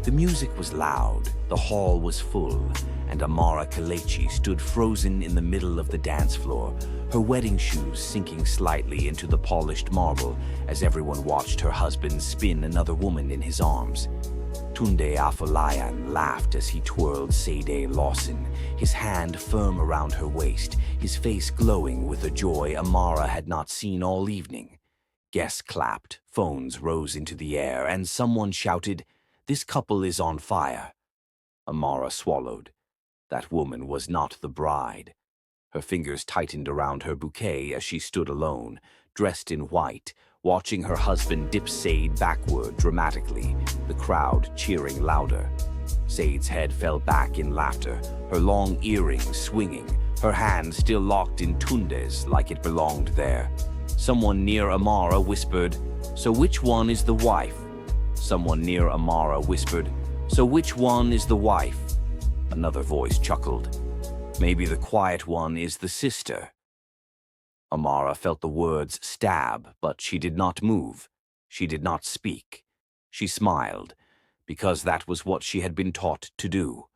The music was loud, the hall was full, and Amara Kalechi stood frozen in the middle of the dance floor, her wedding shoes sinking slightly into the polished marble as everyone watched her husband spin another woman in his arms. Tunde Afolayan laughed as he twirled Sade Lawson, his hand firm around her waist, his face glowing with a joy Amara had not seen all evening. Guests clapped, phones rose into the air, and someone shouted, "This couple is on fire." Amara swallowed. That woman was not the bride. Her fingers tightened around her bouquet as she stood alone, dressed in white, watching her husband dip Sade backward dramatically, the crowd cheering louder. Sade's head fell back in laughter, her long earrings swinging, her hand still locked in Tunde's like it belonged there. Someone near Amara whispered, "So which one is the wife?" Someone near Amara whispered, "So which one is the wife?" Another voice chuckled, "Maybe the quiet one is the sister." Amara felt the words stab, but she did not move. She did not speak. She smiled, because that was what she had been taught to do.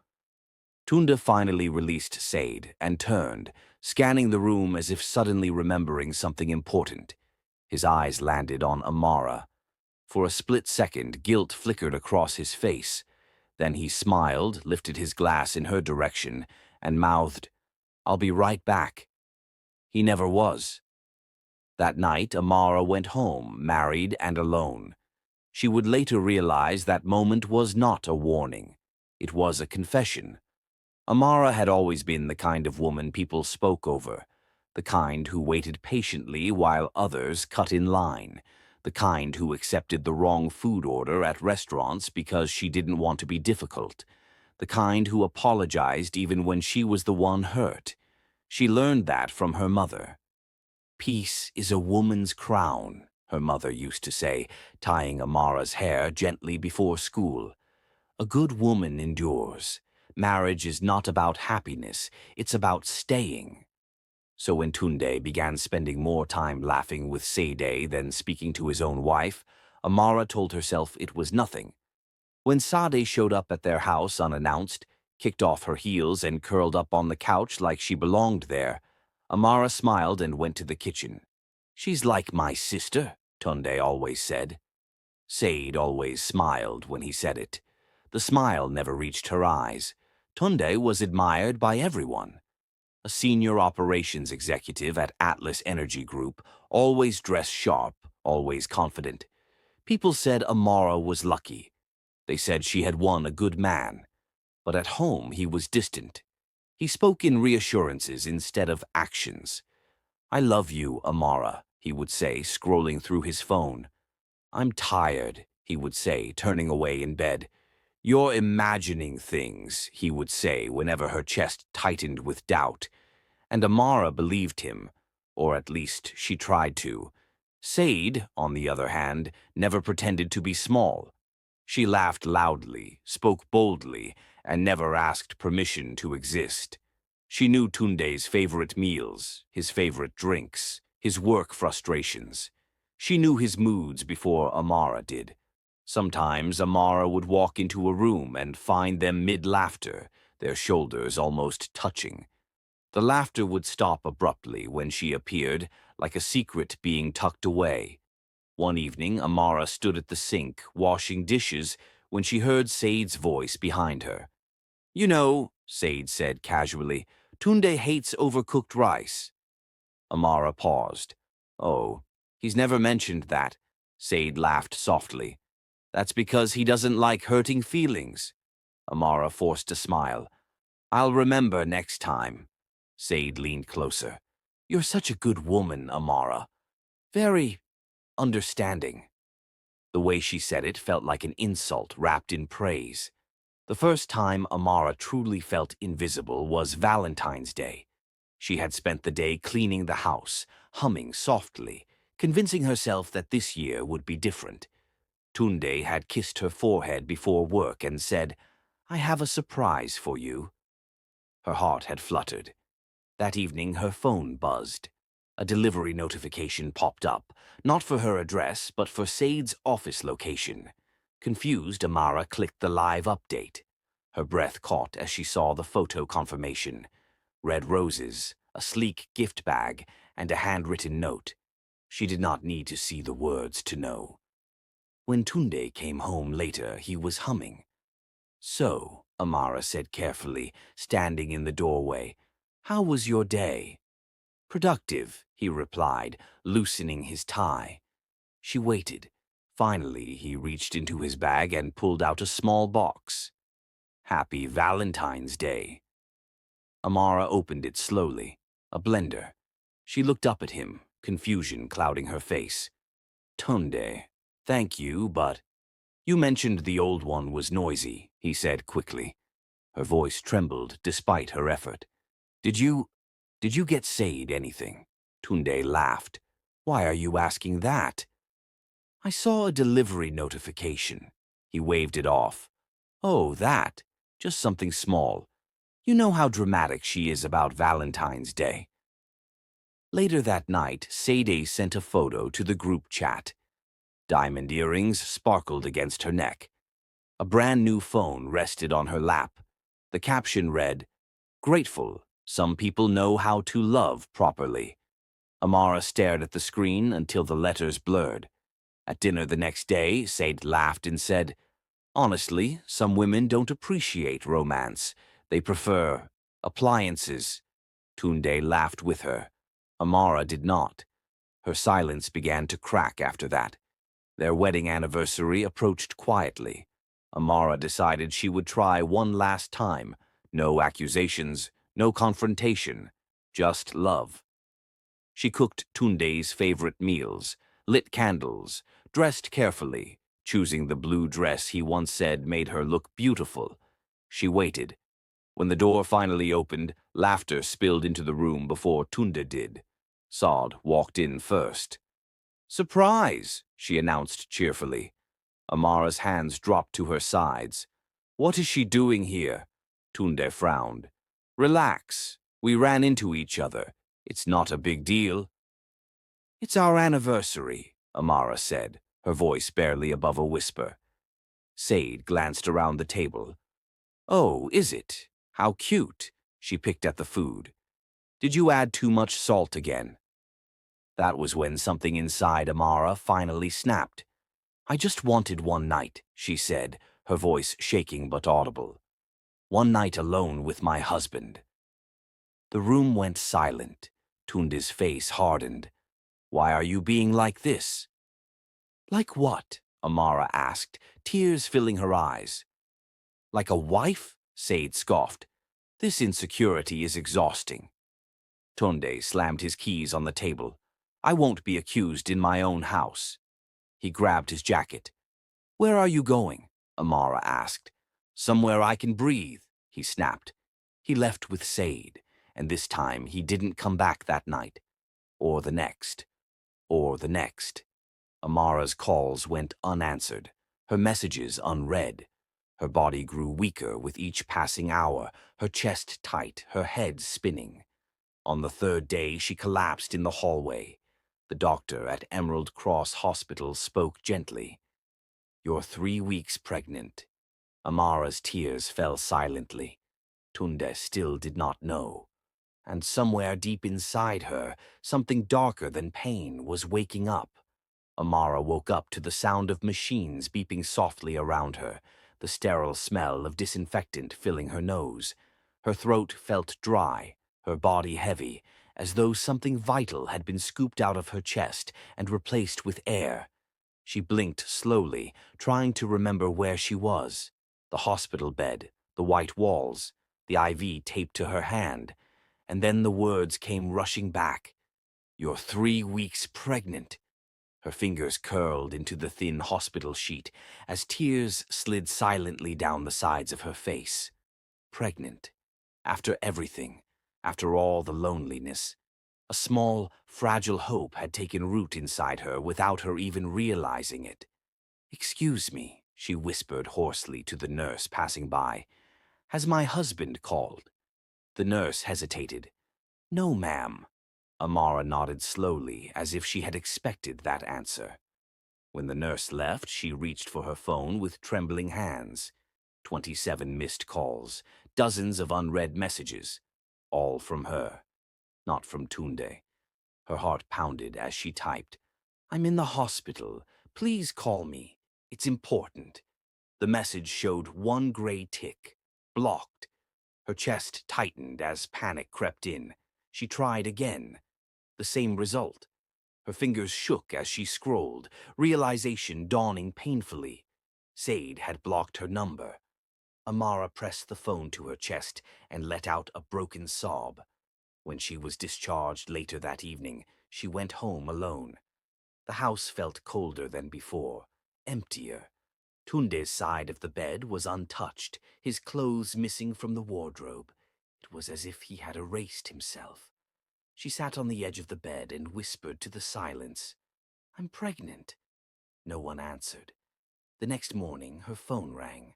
Tunda finally released Sade and turned, scanning the room as if suddenly remembering something important. His eyes landed on Amara. For a split second, guilt flickered across his face. Then he smiled, lifted his glass in her direction, and mouthed, "I'll be right back." He never was. That night, Amara went home, married and alone. She would later realize that moment was not a warning. It was a confession. Amara had always been the kind of woman people spoke over, the kind who waited patiently while others cut in line, the kind who accepted the wrong food order at restaurants because she didn't want to be difficult, the kind who apologized even when she was the one hurt. She learned that from her mother. "Peace is a woman's crown," her mother used to say, tying Amara's hair gently before school. "A good woman endures. Marriage is not about happiness, it's about staying." So when Tunde began spending more time laughing with Sade than speaking to his own wife, Amara told herself it was nothing. When Sade showed up at their house unannounced, kicked off her heels and curled up on the couch like she belonged there, Amara smiled and went to the kitchen. "She's like my sister," Tunde always said. Sade always smiled when he said it. The smile never reached her eyes. Tunde was admired by everyone. A senior operations executive at Atlas Energy Group, always dressed sharp, always confident. People said Amara was lucky. They said she had won a good man. But at home he was distant. He spoke in reassurances instead of actions. "I love you, Amara," he would say, scrolling through his phone. "I'm tired," he would say, turning away in bed. "You're imagining things," he would say whenever her chest tightened with doubt. And Amara believed him, or at least she tried to. Sade, on the other hand, never pretended to be small. She laughed loudly, spoke boldly, and never asked permission to exist. She knew Tunde's favorite meals, his favorite drinks, his work frustrations. She knew his moods before Amara did. Sometimes Amara would walk into a room and find them mid-laughter, their shoulders almost touching. The laughter would stop abruptly when she appeared, like a secret being tucked away. One evening, Amara stood at the sink, washing dishes, when she heard Sade's voice behind her. "You know," Sade said casually, "Tunde hates overcooked rice." Amara paused. "Oh, he's never mentioned that." Sade laughed softly. "That's because he doesn't like hurting feelings." Amara forced a smile. "I'll remember next time." Sade leaned closer. "You're such a good woman, Amara. Very understanding." The way she said it felt like an insult wrapped in praise. The first time Amara truly felt invisible was Valentine's Day. She had spent the day cleaning the house, humming softly, convincing herself that this year would be different. Tunde had kissed her forehead before work and said, "I have a surprise for you." Her heart had fluttered. That evening her phone buzzed. A delivery notification popped up, not for her address, but for Sade's office location. Confused, Amara clicked the live update. Her breath caught as she saw the photo confirmation. Red roses, a sleek gift bag, and a handwritten note. She did not need to see the words to know. When Tunde came home later, he was humming. "So," Amara said carefully, standing in the doorway, "how was your day?" "Productive," he replied, loosening his tie. She waited. Finally, he reached into his bag and pulled out a small box. "Happy Valentine's Day." Amara opened it slowly. A blender. She looked up at him, confusion clouding her face. "Tunde, thank you, but—" "You mentioned the old one was noisy," he said quickly. Her voice trembled despite her effort. Did you get Said anything?" Tunde laughed. "Why are you asking that?" "I saw a delivery notification." He waved it off. "Oh, that. Just something small. You know how dramatic she is about Valentine's Day." Later that night, Sadie sent a photo to the group chat. Diamond earrings sparkled against her neck. A brand new phone rested on her lap. The caption read, "Grateful. Some people know how to love properly." Amara stared at the screen until the letters blurred. At dinner the next day, Said laughed and said, "Honestly, some women don't appreciate romance. They prefer appliances." Tunde laughed with her. Amara did not. Her silence began to crack after that. Their wedding anniversary approached quietly. Amara decided she would try one last time. No accusations, no confrontation, just love. She cooked Tunde's favorite meals, lit candles, dressed carefully, choosing the blue dress he once said made her look beautiful. She waited. When the door finally opened, laughter spilled into the room before Tunde did. Saad walked in first. "Surprise," she announced cheerfully. Amara's hands dropped to her sides. "What is she doing here?" Tunde frowned. "Relax. We ran into each other. It's not a big deal." "It's our anniversary," Amara said, her voice barely above a whisper. Said glanced around the table. "Oh, is it? How cute." She picked at the food. "Did you add too much salt again?" That was when something inside Amara finally snapped. "I just wanted one night," she said, her voice shaking but audible. "One night alone with my husband." The room went silent. Tunde's face hardened. "Why are you being like this?" "Like what?" Amara asked, tears filling her eyes. "Like a wife?" Said scoffed. "This insecurity is exhausting." Tunde slammed his keys on the table. "I won't be accused in my own house." He grabbed his jacket. "Where are you going?" Amara asked. "Somewhere I can breathe," he snapped. He left with Said, and this time he didn't come back that night. Or the next. Or the next. Amara's calls went unanswered, her messages unread. Her body grew weaker with each passing hour, her chest tight, her head spinning. On the third day, she collapsed in the hallway. The doctor at Emerald Cross Hospital spoke gently. "You're 3 weeks pregnant." Amara's tears fell silently. Tunde still did not know. And somewhere deep inside her, something darker than pain was waking up. Amara woke up to the sound of machines beeping softly around her, the sterile smell of disinfectant filling her nose. Her throat felt dry, her body heavy, as though something vital had been scooped out of her chest and replaced with air. She blinked slowly, trying to remember where she was. The hospital bed, the white walls, the IV taped to her hand. And then the words came rushing back. "You're 3 weeks pregnant." Her fingers curled into the thin hospital sheet as tears slid silently down the sides of her face. Pregnant. After everything. After all the loneliness. A small, fragile hope had taken root inside her without her even realizing it. "Excuse me," she whispered hoarsely to the nurse passing by. "Has my husband called?" The nurse hesitated. "No, ma'am." Amara nodded slowly, as if she had expected that answer. When the nurse left, she reached for her phone with trembling hands. 27 missed calls, dozens of unread messages, all from her, not from Tunde. Her heart pounded as she typed, "I'm in the hospital. Please call me. It's important." The message showed one gray tick. Blocked. Her chest tightened as panic crept in. She tried again. The same result. Her fingers shook as she scrolled, realization dawning painfully. Said had blocked her number. Amara pressed the phone to her chest and let out a broken sob. When she was discharged later that evening, she went home alone. The house felt colder than before, emptier. Tunde's side of the bed was untouched, his clothes missing from the wardrobe. It was as if he had erased himself. She sat on the edge of the bed and whispered to the silence, "I'm pregnant." No one answered. The next morning, her phone rang.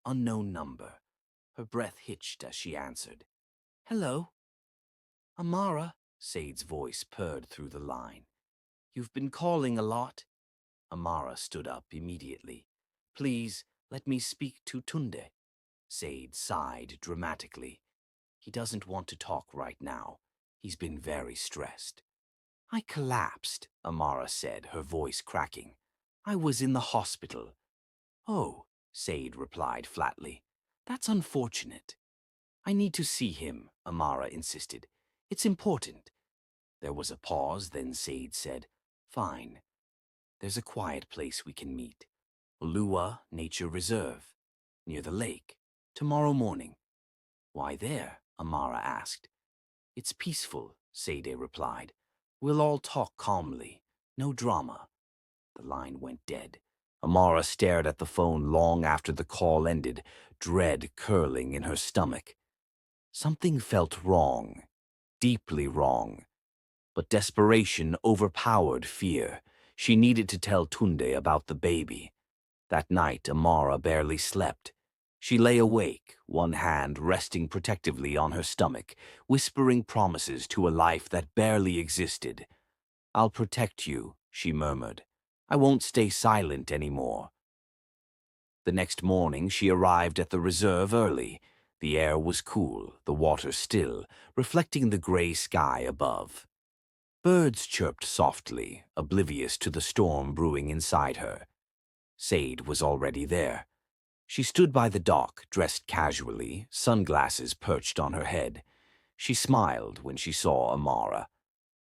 Unknown number. Her breath hitched as she answered. "Hello?" "Amara," Said's voice purred through the line. "You've been calling a lot." Amara stood up immediately. "Please, let me speak to Tunde." Said sighed dramatically. "He doesn't want to talk right now. He's been very stressed." "I collapsed," Amara said, her voice cracking. "I was in the hospital." "Oh," Said replied flatly. "That's unfortunate." "I need to see him," Amara insisted. "It's important." There was a pause, then Said said, "Fine. There's a quiet place we can meet. Lua Nature Reserve, near the lake, tomorrow morning." "Why there?" Amara asked. "It's peaceful," Sade replied. "We'll all talk calmly. No drama." The line went dead. Amara stared at the phone long after the call ended, dread curling in her stomach. Something felt wrong, deeply wrong. But desperation overpowered fear. She needed to tell Tunde about the baby. That night, Amara barely slept. She lay awake, one hand resting protectively on her stomach, whispering promises to a life that barely existed. "I'll protect you," she murmured. "I won't stay silent anymore." The next morning, she arrived at the reserve early. The air was cool, the water still, reflecting the gray sky above. Birds chirped softly, oblivious to the storm brewing inside her. Said was already there. She stood by the dock, dressed casually, sunglasses perched on her head. She smiled when she saw Amara.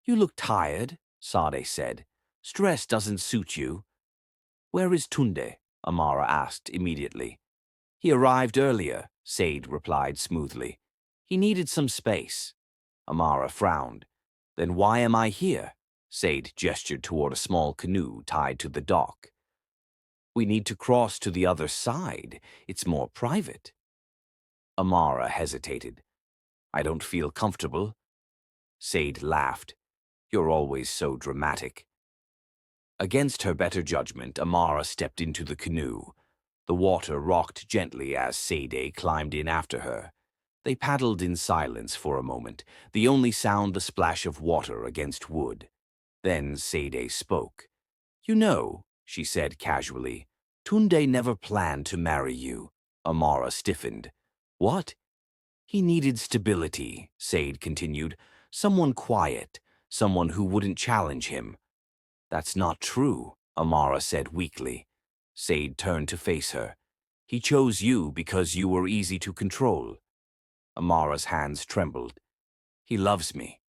"You look tired," Sade said. "Stress doesn't suit you." "Where is Tunde?" Amara asked immediately. "He arrived earlier," Said replied smoothly. "He needed some space." Amara frowned. "Then why am I here?" Said gestured toward a small canoe tied to the dock. "We need to cross to the other side. It's more private." Amara hesitated. "I don't feel comfortable." Said laughed. "You're always so dramatic." Against her better judgment, Amara stepped into the canoe. The water rocked gently as Sade climbed in after her. They paddled in silence for a moment, the only sound the splash of water against wood. Then Sade spoke. "You know," she said casually, "Tunde never planned to marry you." Amara stiffened. "What?" "He needed stability," Sade continued. "Someone quiet, someone who wouldn't challenge him." "That's not true," Amara said weakly. Sade turned to face her. "He chose you because you were easy to control." Amara's hands trembled. "He loves me."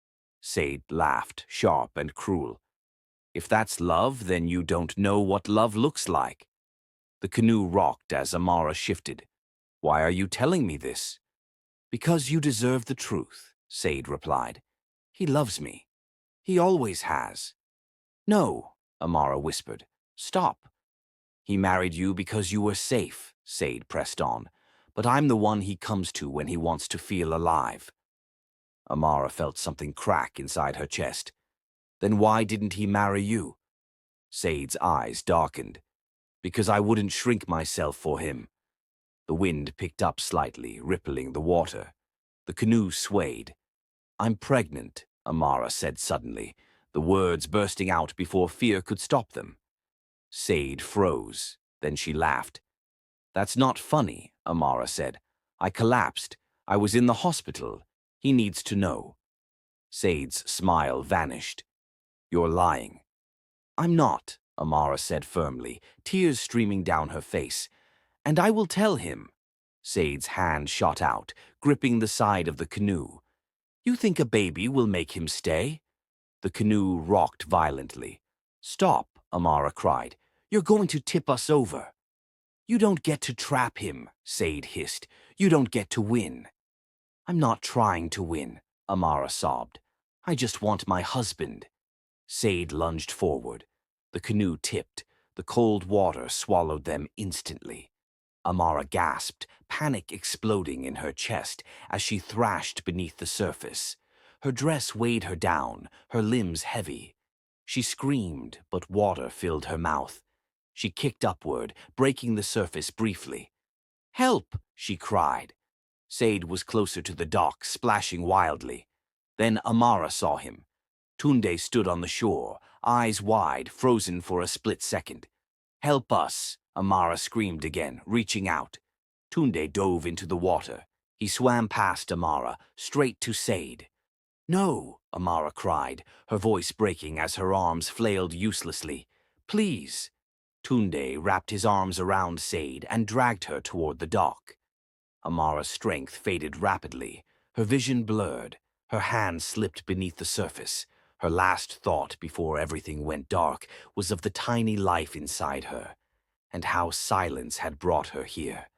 Sade laughed, sharp and cruel. "If that's love, then you don't know what love looks like." The canoe rocked as Amara shifted. "Why are you telling me this?" "Because you deserve the truth," Sade replied. "He loves me. He always has." "No," Amara whispered. "Stop." "He married you because you were safe," Sade pressed on. "But I'm the one he comes to when he wants to feel alive." Amara felt something crack inside her chest. "Then why didn't he marry you?" Sade's eyes darkened. "Because I wouldn't shrink myself for him." The wind picked up slightly, rippling the water. The canoe swayed. "I'm pregnant," Amara said suddenly, the words bursting out before fear could stop them. Sade froze. Then she laughed. "That's not funny," Amara said. "I collapsed. I was in the hospital. He needs to know." Sade's smile vanished. "You're lying." "I'm not," Amara said firmly, tears streaming down her face. "And I will tell him." Sade's hand shot out, gripping the side of the canoe. "You think a baby will make him stay?" The canoe rocked violently. "Stop," Amara cried. "You're going to tip us over." "You don't get to trap him," Sade hissed. "You don't get to win." "I'm not trying to win," Amara sobbed. "I just want my husband." Sade lunged forward. The canoe tipped. The cold water swallowed them instantly. Amara gasped, panic exploding in her chest as she thrashed beneath the surface. Her dress weighed her down, her limbs heavy. She screamed, but water filled her mouth. She kicked upward, breaking the surface briefly. "Help!" she cried. Sade was closer to the dock, splashing wildly. Then Amara saw him. Tunde stood on the shore, eyes wide, frozen for a split second. "Help us!" Amara screamed again, reaching out. Tunde dove into the water. He swam past Amara, straight to Sade. "No!" Amara cried, her voice breaking as her arms flailed uselessly. "Please!" Tunde wrapped his arms around Sade and dragged her toward the dock. Amara's strength faded rapidly, her vision blurred, her hand slipped beneath the surface. Her last thought before everything went dark was of the tiny life inside her, and how silence had brought her here.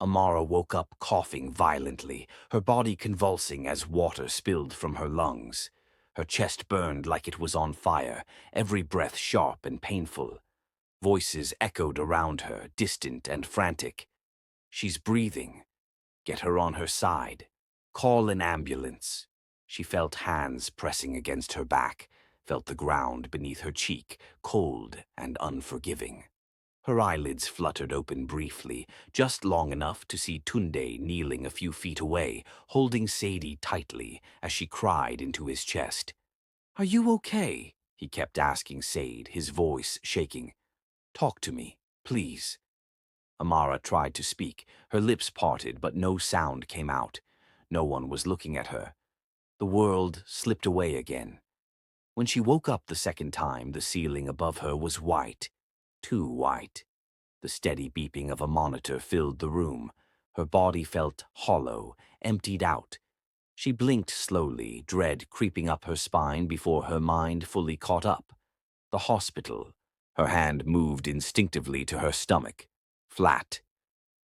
Amara woke up coughing violently, her body convulsing as water spilled from her lungs. Her chest burned like it was on fire, every breath sharp and painful. Voices echoed around her, distant and frantic. "She's breathing. Get her on her side. Call an ambulance." She felt hands pressing against her back, felt the ground beneath her cheek, cold and unforgiving. Her eyelids fluttered open briefly, just long enough to see Tunde kneeling a few feet away, holding Sadie tightly as she cried into his chest. "Are you okay?" he kept asking Sade, his voice shaking. "Talk to me, please." Amara tried to speak, her lips parted, but no sound came out. No one was looking at her. The world slipped away again. When she woke up the second time, the ceiling above her was white, too white. The steady beeping of a monitor filled the room. Her body felt hollow, emptied out. She blinked slowly, dread creeping up her spine before her mind fully caught up. The hospital. Her hand moved instinctively to her stomach. Flat.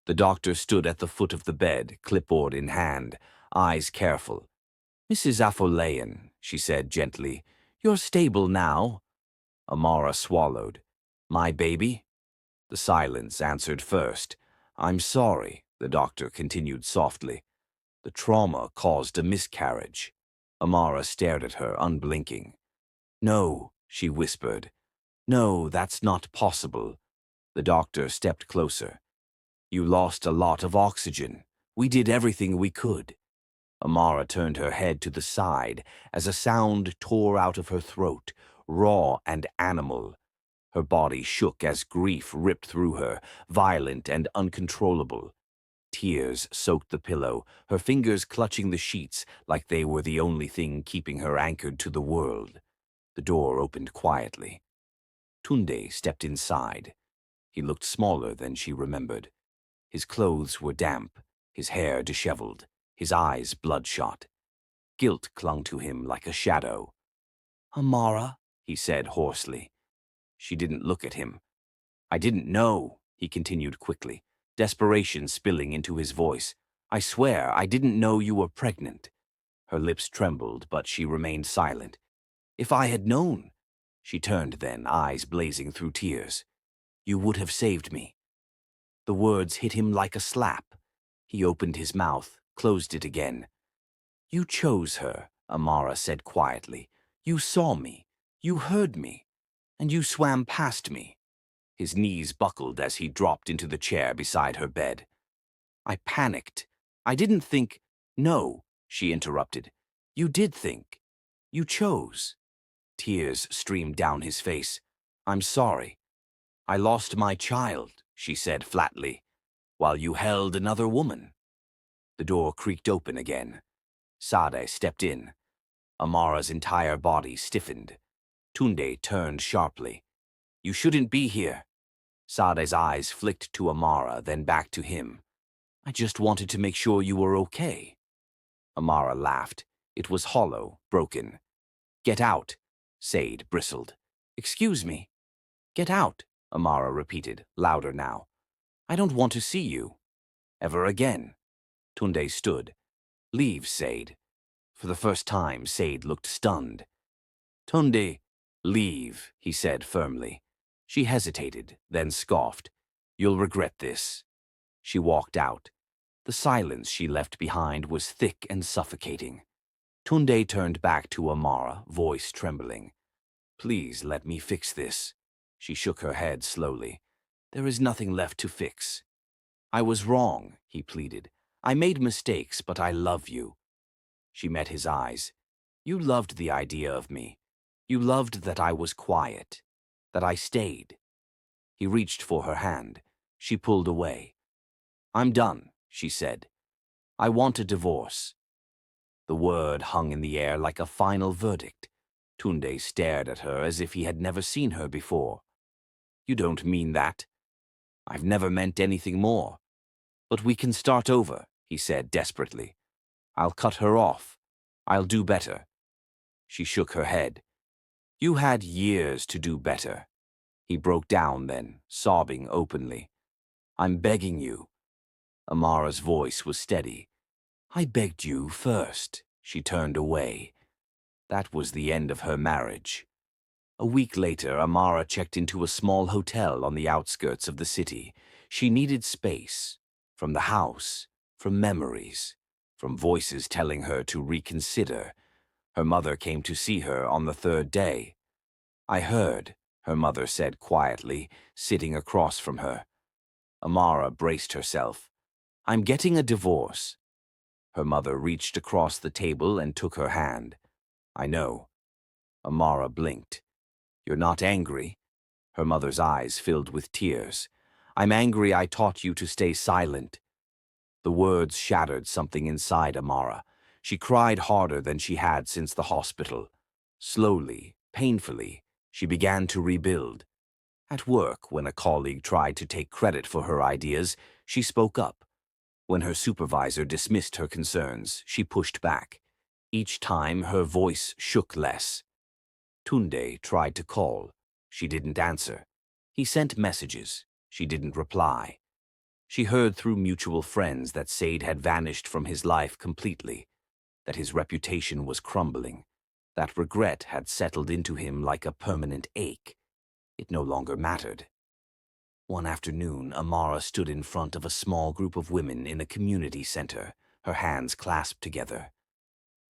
The doctor stood at the foot of the bed, clipboard in hand, eyes careful. "Mrs. Afolayan," she said gently, "you're stable now." Amara swallowed. "My baby?" The silence answered first. "I'm sorry," the doctor continued softly. "The trauma caused a miscarriage." Amara stared at her, unblinking. "No," she whispered. "No, that's not possible." The doctor stepped closer. "You lost a lot of oxygen. We did everything we could." Amara turned her head to the side as a sound tore out of her throat, raw and animal. Her body shook as grief ripped through her, violent and uncontrollable. Tears soaked the pillow, her fingers clutching the sheets like they were the only thing keeping her anchored to the world. The door opened quietly. Tunde stepped inside. He looked smaller than she remembered. His clothes were damp, his hair disheveled, his eyes bloodshot. Guilt clung to him like a shadow. "Amara," he said hoarsely. She didn't look at him. "I didn't know," he continued quickly, desperation spilling into his voice. "I swear I didn't know you were pregnant." Her lips trembled, but she remained silent. "If I had known," she turned then, eyes blazing through tears, "you would have saved me." The words hit him like a slap. He opened his mouth, closed it again. "You chose her," Amara said quietly. "You saw me. You heard me. And you swam past me." His knees buckled as he dropped into the chair beside her bed. "I panicked. I didn't think—" "No," she interrupted. "You did think. You chose." Tears streamed down his face. "I'm sorry." I lost my child, she said flatly, while you held another woman. The door creaked open again. Sade stepped in. Amara's entire body stiffened. Tunde turned sharply. You shouldn't be here. Sade's eyes flicked to Amara, then back to him. I just wanted to make sure you were okay. Amara laughed. It was hollow, broken. Get out, Sade bristled. Excuse me. Get out, Amara repeated, louder now. I don't want to see you. Ever again. Tunde stood. Leave, Sade. For the first time, Sade looked stunned. Tunde, leave, he said firmly. She hesitated, then scoffed. You'll regret this. She walked out. The silence she left behind was thick and suffocating. Tunde turned back to Amara, voice trembling. Please let me fix this. She shook her head slowly. There is nothing left to fix. I was wrong, he pleaded. I made mistakes, but I love you. She met his eyes. You loved the idea of me. You loved that I was quiet, that I stayed. He reached for her hand. She pulled away. I'm done, she said. I want a divorce. The word hung in the air like a final verdict. Tunde stared at her as if he had never seen her before. You don't mean that. I've never meant anything more. But we can start over, he said desperately. I'll cut her off. I'll do better. She shook her head. You had years to do better. He broke down then, sobbing openly. I'm begging you. Amara's voice was steady. I begged you first. She turned away. That was the end of her marriage. A week later, Amara checked into a small hotel on the outskirts of the city. She needed space. From the house, from memories, from voices telling her to reconsider. Her mother came to see her on the third day. I heard, her mother said quietly, sitting across from her. Amara braced herself. I'm getting a divorce. Her mother reached across the table and took her hand. I know. Amara blinked. You're not angry? Her mother's eyes filled with tears. I'm angry I taught you to stay silent. The words shattered something inside Amara. She cried harder than she had since the hospital. Slowly, painfully, she began to rebuild. At work, when a colleague tried to take credit for her ideas, she spoke up. When her supervisor dismissed her concerns, she pushed back. Each time, her voice shook less. Tunde tried to call. She didn't answer. He sent messages. She didn't reply. She heard through mutual friends that Sade had vanished from his life completely, that his reputation was crumbling, that regret had settled into him like a permanent ache. It no longer mattered. One afternoon, Amara stood in front of a small group of women in a community center, her hands clasped together.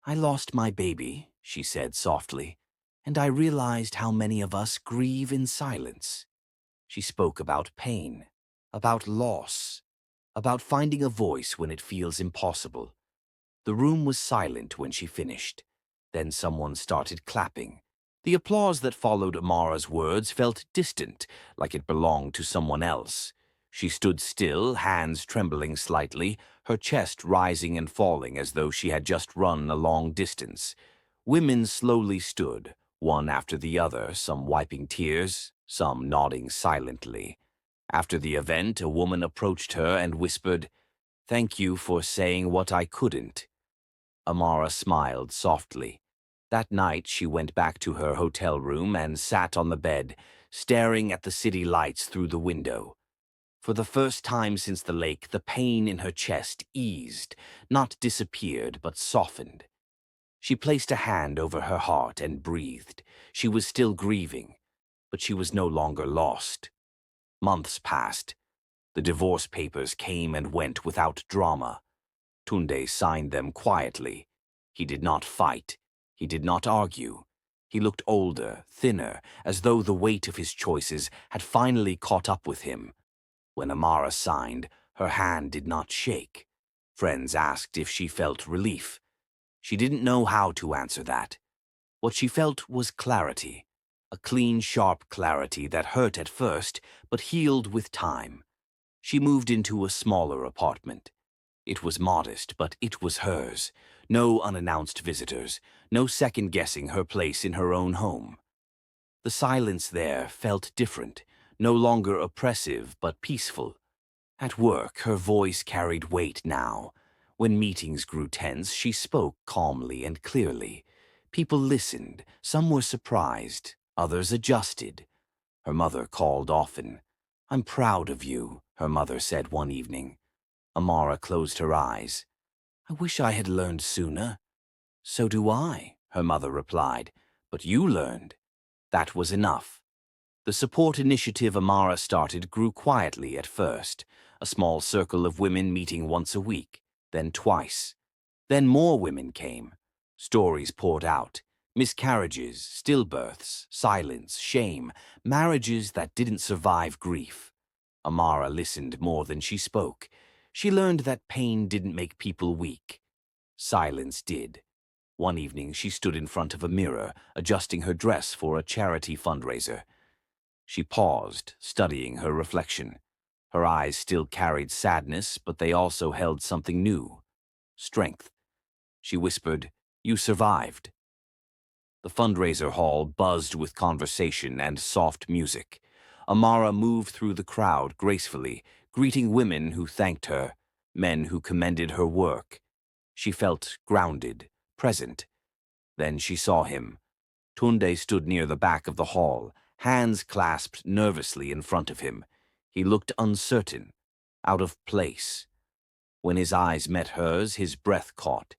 I lost my baby, she said softly, and I realized how many of us grieve in silence. She spoke about pain, about loss, about finding a voice when it feels impossible. The room was silent when she finished. Then someone started clapping. The applause that followed Amara's words felt distant, like it belonged to someone else. She stood still, hands trembling slightly, her chest rising and falling as though she had just run a long distance. Women slowly stood, one after the other, some wiping tears, some nodding silently. After the event, a woman approached her and whispered, "Thank you for saying what I couldn't." Amara smiled softly. That night, she went back to her hotel room and sat on the bed, staring at the city lights through the window. For the first time since the lake, the pain in her chest eased, not disappeared, but softened. She placed a hand over her heart and breathed. She was still grieving, but she was no longer lost. Months passed. The divorce papers came and went without drama. Tunde signed them quietly. He did not fight. He did not argue. He looked older, thinner, as though the weight of his choices had finally caught up with him. When Amara signed, her hand did not shake. Friends asked if she felt relief. She didn't know how to answer that. What she felt was clarity, a clean, sharp clarity that hurt at first but healed with time. She moved into a smaller apartment. It was modest, but it was hers. No unannounced visitors, no second-guessing her place in her own home. The silence there felt different, no longer oppressive but peaceful. At work, her voice carried weight now. When meetings grew tense, she spoke calmly and clearly. People listened, some were surprised, others adjusted. Her mother called often. "I'm proud of you," her mother said one evening. Amara closed her eyes. "I wish I had learned sooner." "So do I," her mother replied. "But you learned." That was enough. The support initiative Amara started grew quietly at first, a small circle of women meeting once a week, then twice. Then more women came. Stories poured out. Miscarriages, stillbirths, silence, shame, marriages that didn't survive grief. Amara listened more than she spoke. She learned that pain didn't make people weak. Silence did. One evening she stood in front of a mirror, adjusting her dress for a charity fundraiser. She paused, studying her reflection. Her eyes still carried sadness, but they also held something new. Strength. She whispered, "You survived." The fundraiser hall buzzed with conversation and soft music. Amara moved through the crowd gracefully, greeting women who thanked her, men who commended her work. She felt grounded, present. Then she saw him. Tunde stood near the back of the hall, hands clasped nervously in front of him. He looked uncertain, out of place. When his eyes met hers, his breath caught.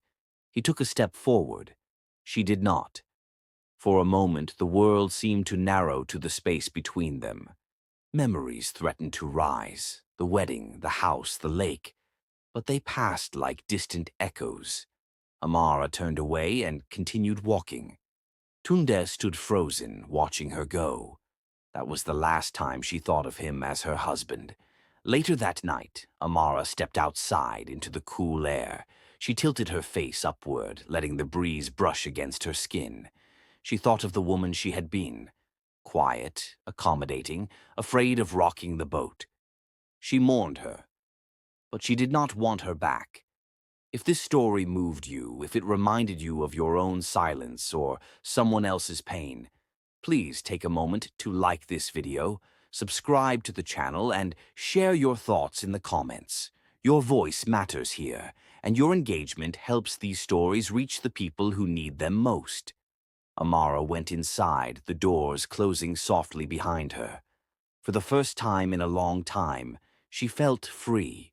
He took a step forward. She did not. For a moment, the world seemed to narrow to the space between them. Memories threatened to rise, the wedding, the house, the lake, but they passed like distant echoes. Amara turned away and continued walking. Tunde stood frozen, watching her go. That was the last time she thought of him as her husband. Later that night, Amara stepped outside into the cool air. She tilted her face upward, letting the breeze brush against her skin. She thought of the woman she had been. Quiet, accommodating, afraid of rocking the boat. She mourned her, but she did not want her back. If this story moved you, if it reminded you of your own silence or someone else's pain, please take a moment to like this video, subscribe to the channel, and share your thoughts in the comments. Your voice matters here, and your engagement helps these stories reach the people who need them most. Amara went inside, the doors closing softly behind her. For the first time in a long time, she felt free.